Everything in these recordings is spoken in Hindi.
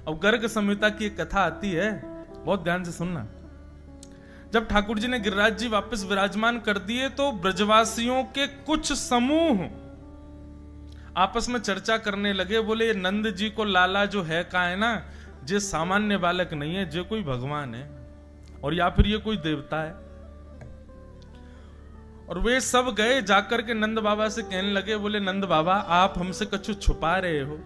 अब गर्ग संहिता की एक कथा आती है, बहुत ध्यान से सुनना। जब ठाकुर जी ने गिरिराज जी वापस विराजमान कर दिए तो ब्रजवासियों के कुछ समूह आपस में चर्चा करने लगे। बोले, नंद जी को लाला जो है का है ना, जे सामान्य बालक नहीं है, जे कोई भगवान है और या फिर ये कोई देवता है। और वे सब गए जाकर के नंद बाबा से कहने लगे, बोले नंद बाबा आप हमसे कछु छुपा रहे हो,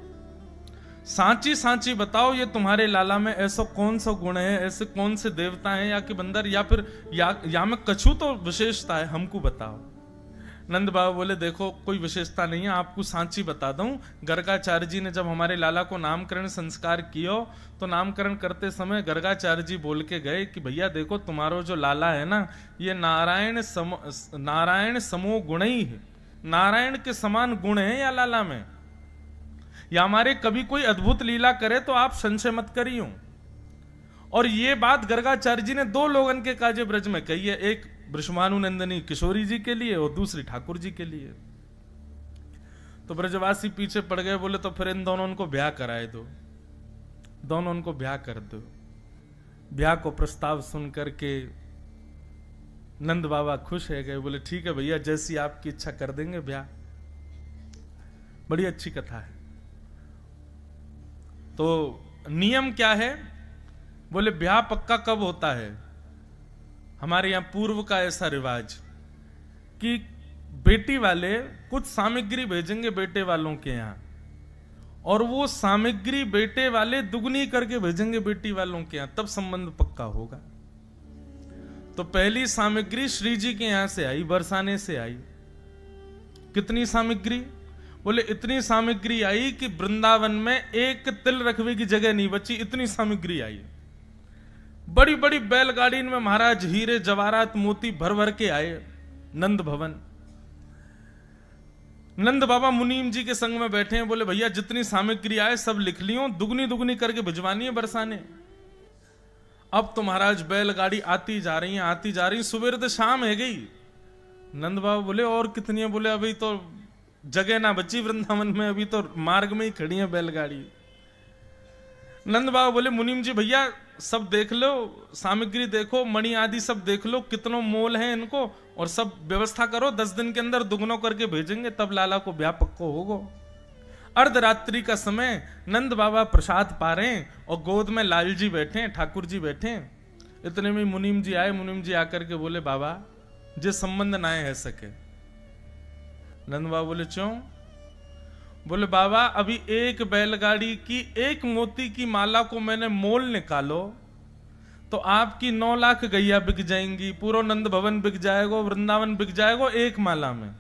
सांची सांची बताओ, ये तुम्हारे लाला में ऐसा कौन सा गुण है, ऐसे कौन से देवता हैं या कि बंदर, या फिर या में कछु तो विशेषता है, हमको बताओ। नंद बाबा बोले, देखो कोई विशेषता नहीं है, आपको सांची बता दूं। गर्गाचार्य जी ने जब हमारे लाला को नामकरण संस्कार किया तो नामकरण करते समय गर्गाचार्य जी बोल के गए कि भैया देखो तुम्हारो जो लाला है ना, ये नारायण समो गुण ही है, नारायण के समान गुण है या लाला में, या हमारे कभी कोई अद्भुत लीला करे तो आप संशय मत करियो। और ये बात गर्गाचार्य जी ने दो लोगन के काजे ब्रज में कही है, एक वृषभानु नंदिनी किशोरी जी के लिए और दूसरी ठाकुर जी के लिए। तो ब्रजवासी पीछे पड़ गए, बोले तो फिर इन दोनों उनको ब्याह कराए दो, दोनों उनको ब्याह कर दो। ब्याह को प्रस्ताव सुन करके नंद बाबा खुश है गए, बोले ठीक है भैया, जैसी आपकी इच्छा कर देंगे ब्याह। बड़ी अच्छी कथा है। तो नियम क्या है? बोले ब्याह पक्का कब होता है? हमारे यहां पूर्व का ऐसा रिवाज कि बेटी वाले कुछ सामग्री भेजेंगे बेटे वालों के यहां, और वो सामग्री बेटे वाले दुगनी करके भेजेंगे बेटी वालों के यहां, तब संबंध पक्का होगा। तो पहली सामग्री श्री जी के यहां से आई, बरसाने से आई। कितनी सामग्री? बोले इतनी सामग्री आई कि वृंदावन में एक तिल रखने की जगह नहीं बची, इतनी सामग्री आई। बड़ी बड़ी बैलगाड़ी में महाराज हीरे जवाहरात मोती भर भर के आए नंद भवन। नंद बाबा मुनीम जी के संग में बैठे हैं, बोले भैया जितनी सामग्री आए सब लिख लियो, दुगनी दुगनी करके भिजवानी है बरसाने। अब तो महाराज बैलगाड़ी आती जा रही है, आती जा रही, सुबह तो शाम है गई। नंद बाबा बोले और कितनी है? बोले अभी तो जगह ना बची वृंदावन में, अभी तो मार्ग में ही खड़ी है बैलगाड़ी। नंद बाबा बोले मुनीम जी भैया सब देख लो, सामग्री देखो, मणि आदि सब देख लो, कितनो मोल है इनको, और सब व्यवस्था करो, 10 दिन के अंदर दुगनों करके भेजेंगे, तब लाला को ब्याह पक्को होगो। अर्धरात्रि का समय, नंद बाबा प्रसाद पा रहे हैं और गोद में लाल जी बैठे हैं, ठाकुर जी बैठे हैं। इतने में मुनीम जी आए। मुनीम जी आकर के बोले बाबा जे संबंध ना है सके। नंद बाबा बोले क्यों? बोले बाबा अभी एक बैलगाड़ी की एक मोती की माला को मैंने मोल निकालो तो आपकी 9 लाख गैया बिक जाएंगी, पूरा नंद भवन बिक जाएगा, वृंदावन बिक जाएगा एक माला में,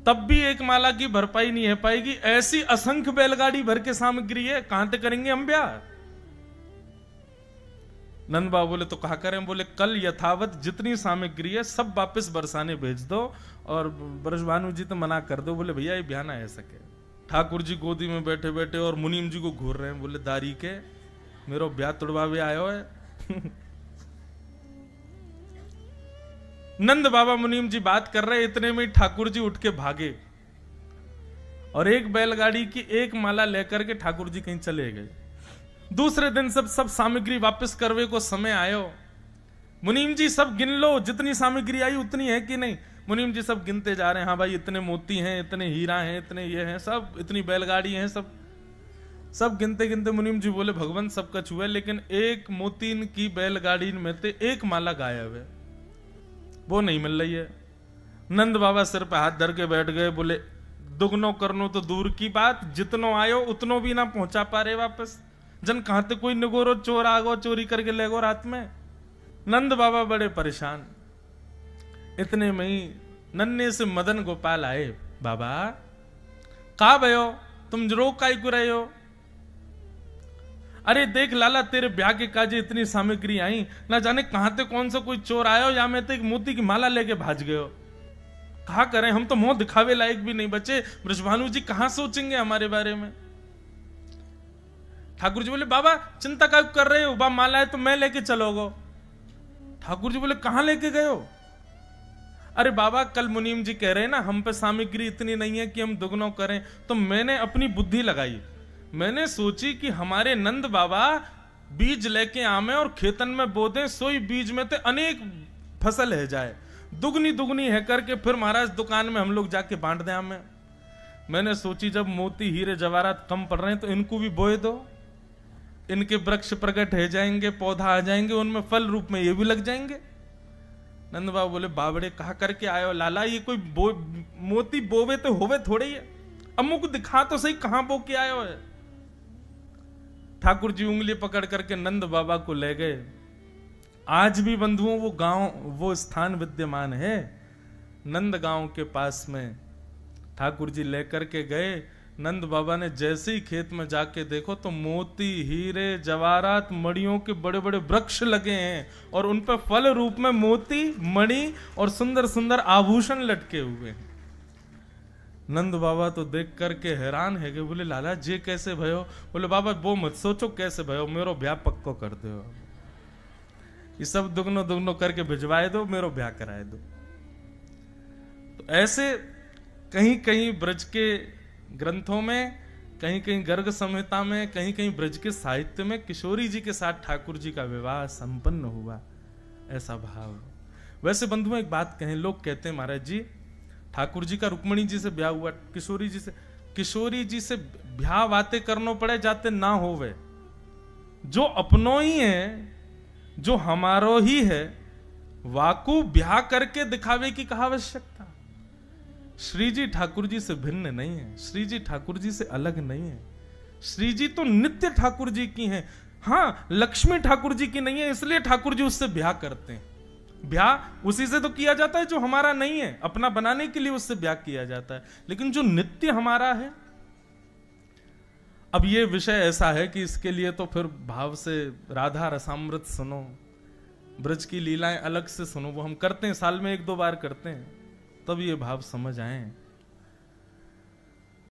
तब भी एक माला की भरपाई नहीं है पाएगी। ऐसी असंख्य बैलगाड़ी भर के सामग्री है, कहां तक करेंगे हम ब्याह? नंद बाबा बोले तो कहा करें? बोले कल यथावत जितनी सामग्री है सब वापस बरसाने भेज दो, और ब्रजभानु जी तो मना कर दो। बोले भैया ये ब्याह ना है सके। ठाकुर जी गोदी में बैठे बैठे और मुनीम जी को घूर रहे हैं, बोले दारी के मेरो ब्याह तुड़वावे आयो है। नंद बाबा मुनीम जी बात कर रहे, इतने में ठाकुर जी उठ के भागे और एक बैलगाड़ी की एक माला लेकर के ठाकुर जी कहीं चले गए। दूसरे दिन सब सामग्री वापस करवे को समय आयो। मुनीम जी सब गिन लो, जितनी सामग्री आई उतनी है कि नहीं? मुनीम जी सब गिनते जा रहे हैं, हाँ भाई इतने मोती हैं, इतने हीरा हैं, इतने ये हैं, सब इतनी बैलगाड़ी हैं, सब गिनते गिनते मुनीम जी बोले भगवान सब कछ हुआ, लेकिन एक मोतीन की बैलगाड़ी में से एक माला गायब है, वो नहीं मिल रही है। नंद बाबा सिर पे हाथ धर के बैठ गए, बोले दुगनो करनो तो दूर की बात, जितनो आयो उतनो भी ना पहुंचा पा रहे वापस। जन कहां ते कोई निगोरो चोर आगो चोरी करके ले गो रात में। नंद बाबा बड़े परेशान। इतने में ही नन्हे से मदन गोपाल आए। बाबा का भयो, तुम रो काई को रहे हो? अरे देख लाला तेरे ब्याह के काजे इतनी सामग्री आई, ना जाने कहां ते कौन सा कोई चोर आयो या मैं तो एक मोती की माला लेके भाज गयो। कहा करें, हम तो मुंह दिखावे लायक भी नहीं बचे, ब्रजभानु जी कहां सोचेंगे हमारे बारे में। ठाकुर जी बोले बाबा चिंता क्या कर रहे हो, बा माला है तो मैं लेके चलोगो। ठाकुर जी बोले कहां लेके गए हो? अरे बाबा कल मुनीम जी कह रहे हैं ना हम पे सामग्री इतनी नहीं है कि हम दुगनों करें, तो मैंने अपनी बुद्धि लगाई, मैंने सोची कि हमारे नंद बाबा बीज लेके आमे और खेतन में बो दें, सोई बीज में ते अनेक फसल है जाए, दुगनी दुगनी है करके फिर महाराज दुकान में हम लोग जाके बांट दें आमे। मैंने सोची जब मोती हीरे जवाहरात कम पड़ रहे हैं तो इनको भी बोए दो, इनके वृक्ष प्रकट हो जाएंगे, पौधा आ जाएंगे, उनमें फल रूप में ये भी लग जाएंगे। नंद बाबा बोले बाबड़े कहा करके आयो लाला, ये कोई मोती बोवे तो होवे थोड़े ही है, अमुक दिखा तो सही कहां बो के आयो है। ठाकुर जी उंगली पकड़ करके नंद बाबा को ले गए। आज भी बंधुओं वो गांव, वो स्थान विद्यमान है नंद गांव के पास में। ठाकुर जी लेकर के गए, नंद बाबा ने जैसे ही खेत में जाके देखो तो मोती हीरे जवाहरात मणियों के बड़े बड़े वृक्ष लगे हैं और उन पर फल रूप में मोती मणि और सुंदर सुंदर आभूषण लटके हुए हैं। नंद बाबा तो देख करके हैरान है कि बोले लाला जे कैसे भयो? बोले बाबा वो मत सोचो कैसे भयो, मेरो ब्याह पक्को कर दो, ये सब दुगनो दुगनो करके भिजवाए दो, मेरो ब्याह कराए दो। तो ऐसे कहीं कहीं ब्रज के ग्रंथों में, कहीं कहीं गर्ग संहिता में, कहीं कहीं ब्रज के साहित्य में किशोरी जी के साथ ठाकुर जी का विवाह संपन्न हुआ, ऐसा भाव। वैसे बंधुओं एक बात कहें, लोग कहते हैं महाराज जी ठाकुर जी का रुक्मणी जी से ब्याह हुआ, किशोरी जी से ब्याह बातें करनो पड़े जाते ना होवे, जो अपनों ही है, जो हमारो ही है, वाकू ब्याह करके दिखावे की कहा आवश्यकता। श्री जी ठाकुर जी से भिन्न नहीं है, श्री जी ठाकुर जी से अलग नहीं है, श्री जी तो नित्य ठाकुर जी की हैं। हाँ, लक्ष्मी ठाकुर जी की नहीं है, इसलिए ठाकुर जी उससे ब्याह करते हैं। ब्याह उसी से तो किया जाता है जो हमारा नहीं है, अपना बनाने के लिए उससे ब्याह किया जाता है, लेकिन जो नित्य हमारा है। अब ये विषय ऐसा है कि इसके लिए तो फिर भाव से राधा रसामृत सुनो, ब्रज की लीलाएं अलग से सुनो, वो हम करते हैं, साल में 1-2 बार करते हैं, तब ये भाव समझ आए।